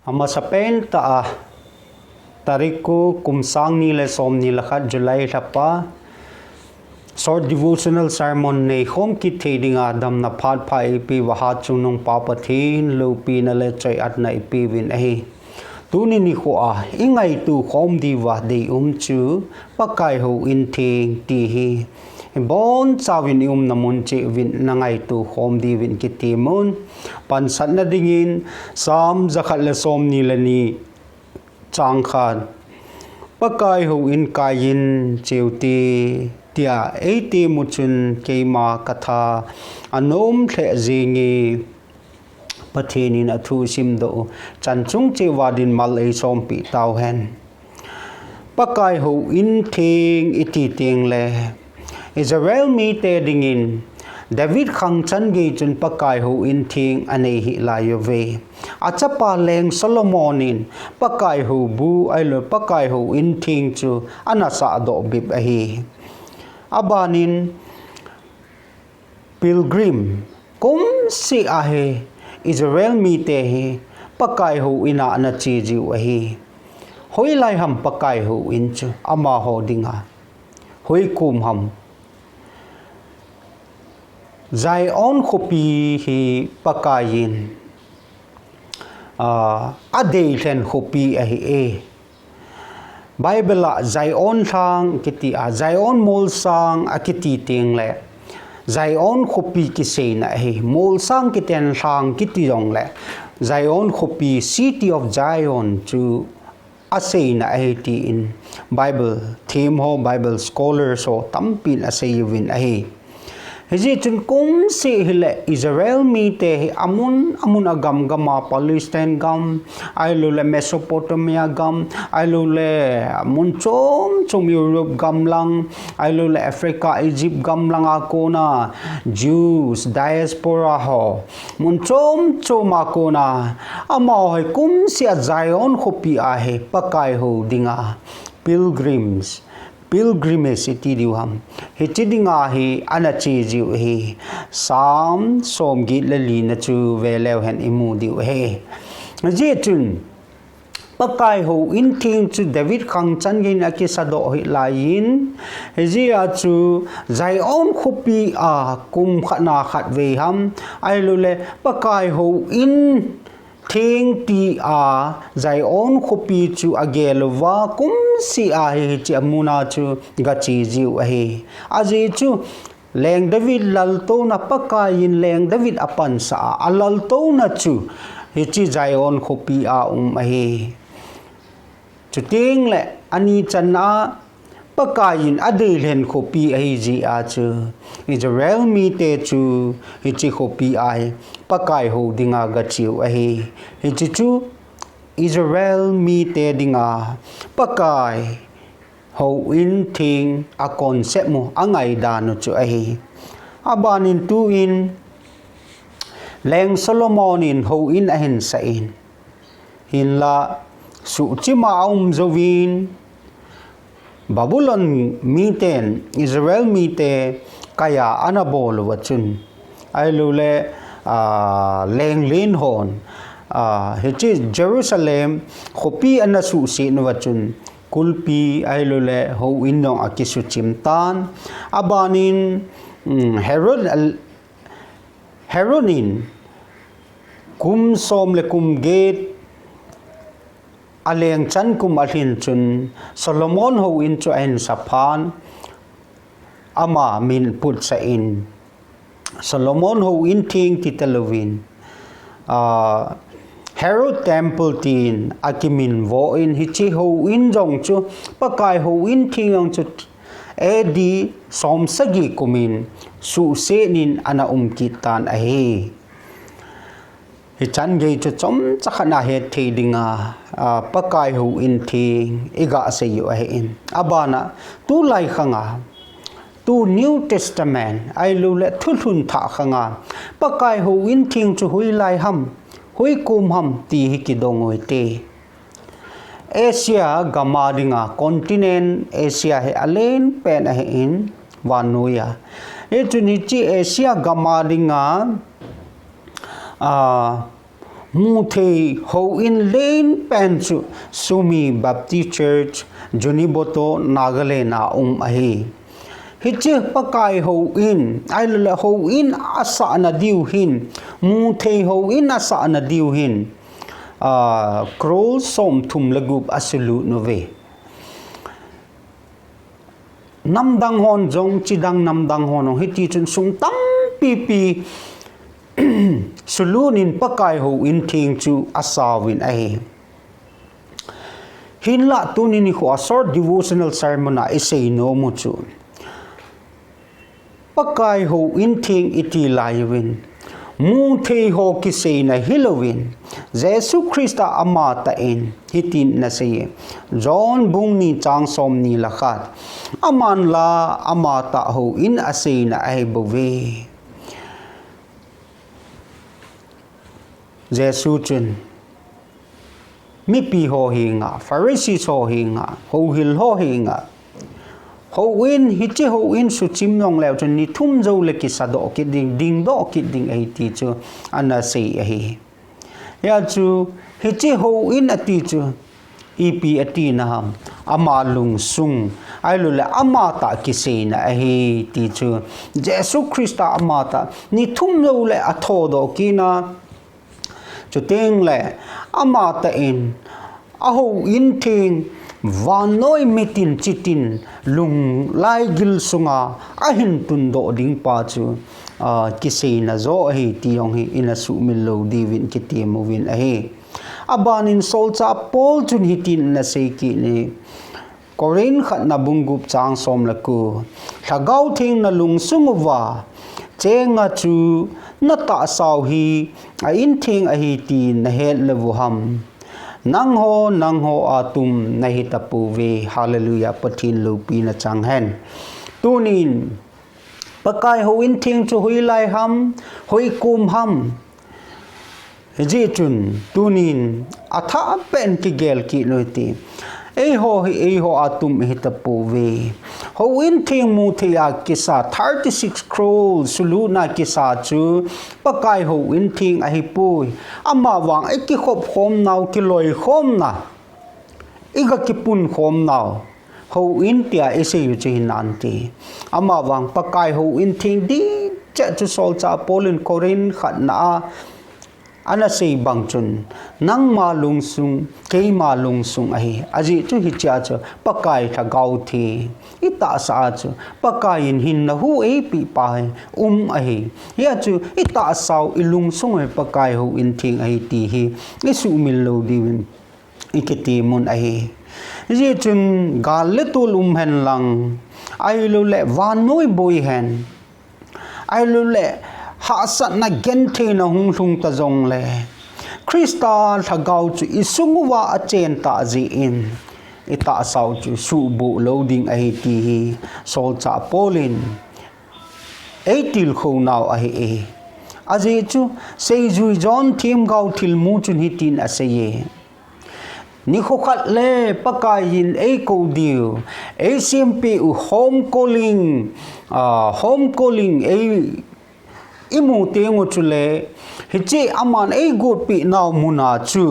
Ama sa pen ta tariku kumsang nila som nila kat July pa short devotional sermon nei hom ki theding adam na phat pha ipi waha chunong Pakaijin Loupina le chai at na ipi win ahi tuni ni ko a ingai tu khom di wa de chu Pakai Hou-In Theng ti hi bon chawin namun che win nangai tu khom di win ki timun pan sat na dingin sam zakhat le som ni la ni chang khan Pakai Hou-In kayin cheuti tia ate muchun keima katha anom the zingi pathenin athu simdo chanchung che wadin mal ei som pi tau hen Pakai Hou-In Theng iti teng le Israel mi te dingin David khang chan ge chun Pakai Hou-In Theng anei hi la yove achapa leng Solomonin Pakai Hou bu ai lo Pakai Hou-In Theng chu anasa do bib ahi abanin pilgrim kum si ahe Israel mi te hi Pakai Hou-In na chi jiu ahi hoi lai ham Pakai Hou-In chu ama ho dinga hoi kum ham zai on khopi hi Pakaijin adei len khopi ahi e Bible zai on thang kiti zai on Malsawm akiti ting le zai on khopi ki se na hi Malsawm kiten thang kiti dong le zai on khopi city of Zion to Aseija na ti in Bible theme ho Bible scholars ho tampin Aseija win ahi Hiji chun kum si hile Israel mi te amun agam gama Palestine gam ailule Mesopotamia gam ailule mun chom Europe gam lang ailule Africa Egypt gam lang ako na Jews diaspora ho mun chom ako na ama hoy kum si Zion khopi ahe Pakai ho dinga pilgrimage iti diwam hitidinga hi anachi jiu hi sam som git lali na chu velew hen imu diu he je chun Pakai Hou-In Theng chu David khang chan ge na ki sodoh hi lain ji a chu zai on khopi a kum khana khat ve ham ai lule Pakai Hou-In Theng ti a zai on khopi chu agelwa kum si a hi chi amuna chu gachi jiu hi aji chu leng David lalto na Pakaijin leng David apan sa alalto na chu hi chi zai on khopi a hi chu ting le ani chan a Pakaijin adei len khopi hi ji a chu Israel mi te chu hi chi khopi ai Pakai ho dinga gachiu ahi hi chi chu Israel mi te dinga Pakai Hou-In Theng a concept mo angai danu chu ahi abanin tu in leng Solomonin Hou-In ahin sa in hin la su chima zovin Babylon mi ten Israel mi te kaya anabol wachun ai lule leng lin hon hichi Jerusalem khopi anasu si wachun kulpi ai lule Hou-In nong akisu chimtan abanin Heronin kum som le kum gate aleng chan kum alhin chun Solomon Hou-In chu en sapan ama min put sa in Solomon Hou-In Theng titalovin Herod temple tin akimin vo in hichi Hou-In jong chu Pakai Hou-In Theng chu edi som sagi kumin su se nin ana kitan ahi hichan ge chu chom chakhana he thedinga Pakai Hou-In Theng iga se yu ahi in abana tu lai khanga tu New Testament ai lu le thun tha khanga Pakai Hou-In Theng chu hui lai ham hui kum ham ti hi ki dongoi te Asia gamadinga continent Asia he alen pen he in wanuya e chu ni chi Asia gamadinga mu thei Hou-In lane pen chu Sumi Baptist Church Juniboto Nagaland ahi hiche Pakai Hou-In ai la Hou-In asa na diu hin mu thei Hou-In asa na diu hin krol som thum lagup asulu nove namdang hon jong chidang namdang hon hiti chun sung tam pi sulunin Pakai Hou-In thing chu asawin ai hinla tunini ko a short devotional sermon na isay no mo chu Pakai Hou-In thing iti layawin mu thei ho kisay na hilowin Jesu Christa amatain hitin na siye John bung ni chang som ni lakat aman la amata Hou-In asay na ay bove Jesu chun mi pi ho hinga Pharisees ho hinga ho hil ho hinga Hou-In hichi Hou-In su chim nong leo chun ni thum zo le ki sodoh ki ding do ki ding ai ti chu ana sei ai ya chu hichi Hou-In ati chu ipi ati na ham ama lung sung ai lu le amata ki sei na ai ti chu Jesu Christa amata ni thum zo le athodo ki na chu Theng le amata in a Hou-In thing vanoi mitin chitin lung lai gil sunga ahin tundo ding pa chu kisei na zo hi tiong hi ina su milo divin kiti movin ahi abanin sol cha pol chun hitin na sei ki ni korin khat na bungup chang som la ku thagau thing na lung sunguwa chenga chu na ta saw hi a in thing a hi ti na het levu ham nang ho atum na hitapu ve hallelujah Patin Loupina chang hen tunin Pakai Hou-In thing chu hui lai ham hui kum ham ji chun tunin atha pen ki gel ki noiti ei ho atum hitapu ve Hou-In thing mu thea kisa 36 scroll suluna kisa chu Pakai Hou-In thing ahi pui ama wang ki khop khom naw ki loi khom na iga ki pun khom naw Hou-In tia ese yu chi nanti ama wang Pakai Hou-In thing di cha chu sol cha polin korin khat na ana sei bang chun nang ma lung sung ke ma lung sung ahi aji chu hi cha chu Pakai tha gau thi ita sa chu Pakai in hin na hu e pi pa ahi ya chu ita saw ilung sung e Pakai Hou-In thing ahi ti hi isu mil lo divin ikiti mun ahi ji chun gal le tul hen lang ai lo le vanoi boy hen ai lo le ha sat na gente na hung lung ta zong le Christa thagau chu isunguwa a chen ta ji in ita saw chu su bu loading ai ti hi sol cha polin eitil kho naw ai e aji chu sei ju John thim gau thil mu chun hitin aseye ni kho khat le Pakaijin eikoiju SMP home calling imu tengu chule hichi aman ei good pi naw muna chu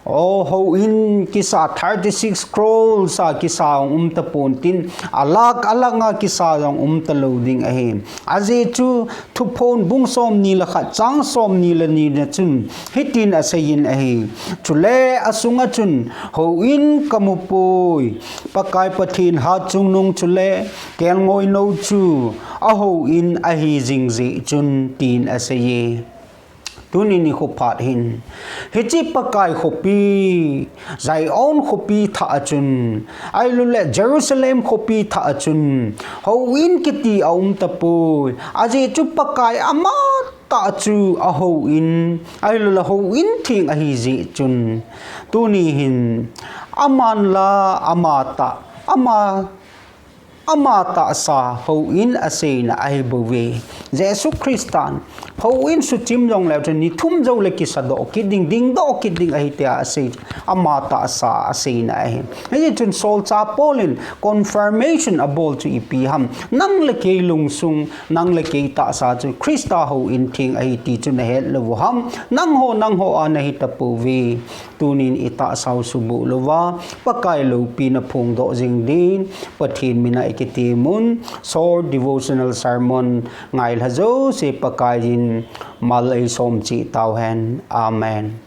Hou-In kisa 36 scroll sa kisa ta pontin alak nga kisa yung ta loading ahi aje chu thupon bung som ni la kha chang som ni la ni na chun hitin asayin ahi chule asunga chun Hou-In kamupoi Pakai pathin ha chung nung chule kel ngoi no chu a Hou-In ahi jingji chun tin asaye tuni ni khopat hin hichi Pakai khopi Zion khopi tha achun ai lule Jerusalem khopi tha achun Hou-In kiti tapu aje chu Pakai ama ta chu a Hou-In ai lule Hou-In thing a hi ji chun tuni hin aman la amata ama amata sa Hou-In Aseija ai bove Jesu Christa Hou-In su chim jong le ni thum jo le ki sodoh ki ding ding do ki ding ai tia ase amata sa Aseija ai he chun sol cha polin confirmation abol chu ipi ham nang le ke lung sung nang le ke ta sa chu Christa Hou-In thing ai ti chu na het lo ham nang ho an hi ta pu vi tunin ita sau subu lova Pakai Loupina phung do jing din pathin mina ikitimun sor devotional sermon ngailhajouse Pakaijin Malsawm chi tahen. Amen.